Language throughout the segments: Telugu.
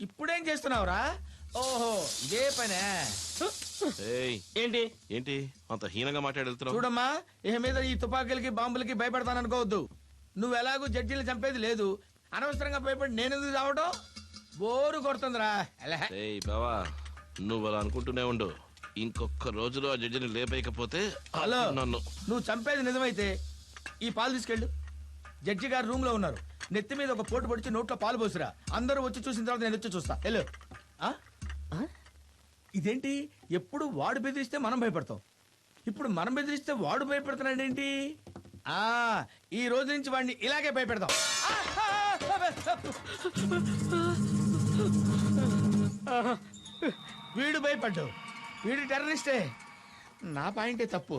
ఇప్పుడేం చేస్తున్నావురా? ఓహో ఇదే పనే. ఏంటి ఏంటి అంత హీనంగా మాట్లాడుతున్నావు? చూడమ్మా, ఇహ మీద ఈ తుపాకీలకి బాంబులకి భయపడతాననుకోవద్దు. నువ్వు ఎలాగూ జడ్జీలు చంపేది లేదు, అనవసరంగా భయపడి నేనెందుకు చావడం? బోరు కొడుతుందిరా. బావా నువ్వు అలా అనుకుంటూనే ఉండు, ఇంకొక రోజులో ఆ జడ్జిని లేపేయకపోతే హలో, నన్ను నువ్వు చంపేది నిజమైతే ఈ పాలు తీసుకెళ్ళు. జడ్జి గారు రూమ్ లో ఉన్నారు. నెత్తి మీద ఒక పోటు పొడిచి నోట్లో పాలు పోసిరా. అందరూ వచ్చి చూసిన తర్వాత నేను వచ్చి చూస్తా. వెళ్ళు. ఇదేంటి, ఎప్పుడు వాడు బెదిరిస్తే మనం భయపడతాం, ఇప్పుడు మనం బెదిరిస్తే వాడు భయపడుతున్నాడేంటి? ఈ రోజు నుంచి వాడిని ఇలాగే భయపెడతాం. వీడు భయపడ్డు, వీడు టెర్రరిస్టే. నా పాయింటే తప్పు.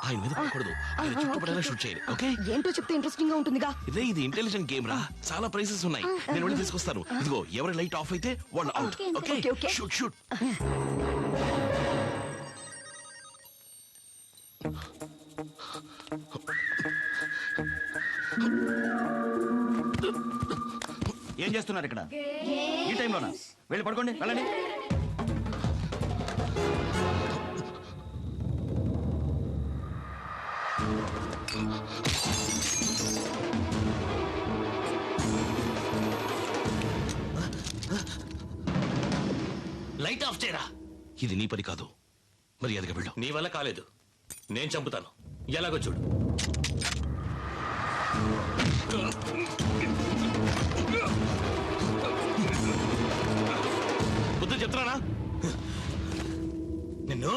ఆయన మీద పడకూడదు, ఆయన చుట్టుపక్కల షూట్ చేయాలి. ఓకే, ఏంటో చెప్తే ఇంట్రెస్టింగ్ గా ఉంటుందిగా. ఇదే ఇది ఇంటెలిజెంట్ గేమ్ రా, చాలా ప్రైజెస్ ఉన్నాయి. నేను వెళ్ళి తీసుకొస్తాను. ఇదిగో ఎవరి లైట్ ఆఫ్ అయితే వాళ్ళు అవుట్. Okay, shoot shoot. ఏం చేస్తున్నారు ఇక్కడ ఈ టైంలోనా? వెళ్ళి పడుకోండి, వెళ్ళండి. లైట్ ఆఫ్ చేయరా. ఇది నీ పని కాదు, మర్యాదగా వెళ్ళు. నీ వల్ల కాలేదు, నేను చంపుతాను. ఎలాగో చూడు. బుద్ధి చెప్తానా నిన్ను?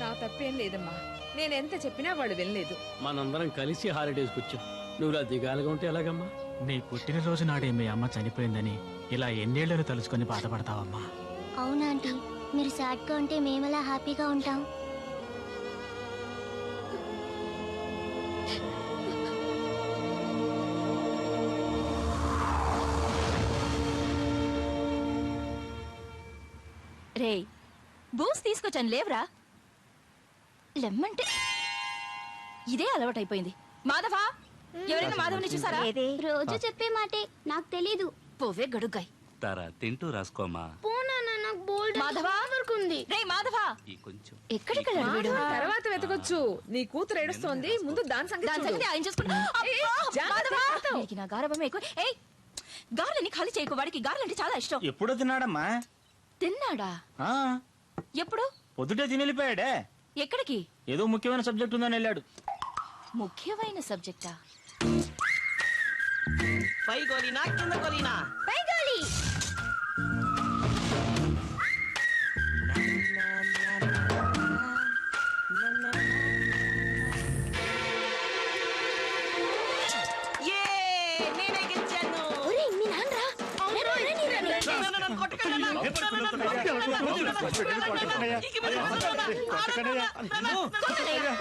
నా తప్పేం లేదమ్మా, నేనెంత చెప్పినా వాళ్ళు వినలేదు. మనందరం కలిసి హాలిడేస్ వచ్చాం, నువ్వు ఇలా దిగాలుగా ఉంటే ఎలాగమ్మా? నీ పుట్టినరోజు నాడే మీ అమ్మ చనిపోయిందని ఇలా ఎన్నేళ్లను తలుచుకొని బాధపడతావమ్మా. అవునాంటీ, మీరు సాడ్ గా ఉంటే మేమెలా హ్యాపీగా ఉంటాం? రే, బూస్ తీసుకొచ్చాను లేవరా. లెమ్మంటే ఇదే అలవాటైపోయింది. మాధవా, ఎవరైనా మాధవ్ని చూసారా? రోజు చెప్పే మాటే, నాకు తెలీదు. పోవే గడుగ్గాయ్. తారా తింటూ రాసుకోమా. మాధవా, రే మాధవా, ఎక్కడికి వెళ్ళాడు వీడు? తర్వాత వెతకొచ్చు. నీ కూతురు ఏడుస్తోంది, ముందు దాని సంగతి ఆయన చూసుకుంటా. నా గారభం ఎక్కువ. ఏయ్, గార్లని ఖాళీ చేయకు. వాడికి గార్లంటే చాలా ఇష్టం. ఎప్పుడో తిన్నాడమ్మా. తిన్నాడా? ఎప్పుడు? పొద్దుటే తిని వెళ్ళిపోయాడే. ఎక్కడికి? ఏదో ముఖ్యమైన సబ్జెక్ట్ ఉందని వెళ్ళాడు. ముఖ్యమైన సబ్జెక్టా? పై గోలీనా కింద గోలీనా? పై గోలి. నేనే గెలిచాను. ఒరేయ్, మీ నాన్నరా? నన్ను కొట్టకండి అన్నా. కొట్టనయ్యా,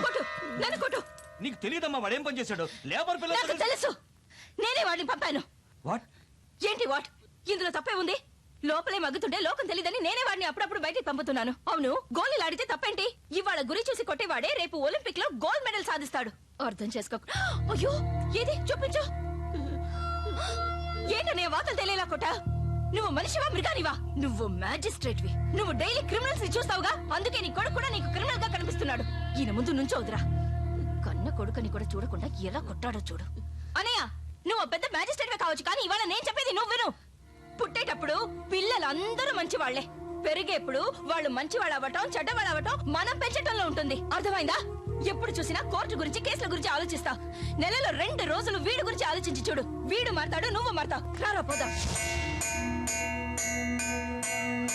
కొట్టు. నన్ను కొట్టు. నీకు తెలియదమ్మా వాడేం పని చేశాడు? లేబర్ నాకు పిల్లలు. తెలుసు. నేనే వాడిని పంపాను. వాట్? ఏంటి వాట్? ఇందులో తప్పే ఉంది. లోపలే మగ్గుతుంటే లోకం తెలియదని నేనే వాడిని అప్పుడప్పుడు బయటికి పంపుతున్నాను. అవును, గోళీలు ఆడితే తప్పేంటి? ఇవాళ గురి చూసి కొట్టేవాడే రేపు ఒలింపిక్ లో గోల్డ్ మెడల్ సాధిస్తాడు. అర్థం చేసుకో. అయ్యో, ఏది చూపించు. ఏంటనే వాతలు తెలియలా కొట్టా? నువ్వు మనిషివా మృగానివా? నువ్వు మ్యాజిస్ట్రేట్వి. నువ్వు డైలీ క్రిమినల్స్ ని చూస్తావుగా, అందుకే నీ కొడుకు కూడా నీకు క్రిమినల్ గా కనిపిస్తున్నాడు. ఈయన ముందు నుంచోదురా. కన్న కొడుకుని కూడా చూడకుండా ఎలా కొట్టాడో చూడు. అనయ్య, నువ్వు పెద్ద మ్యాజిస్ట్రేట్వే కావచ్చు, కానీ ఇవాళ నేను చెప్పేది నువ్వు విను. పుట్టేటప్పుడు పిల్లలందరూ మంచి వాళ్లే. పెరిగేప్పుడు వాళ్ళు మంచివాళ్ళు అవ్వటం చెడ్డవాళ్ళు అవ్వటం మనం పెంచటంలో ఉంటుంది. అర్థమైందా? ఎప్పుడు చూసినా కోర్టు గురించి కేసుల గురించి ఆలోచిస్తా. నెలలో 2 రోజులు వీడి గురించి ఆలోచించి చూడు. వీడు మారతాడు, నువ్వు మారతావు. రారా పోదాం.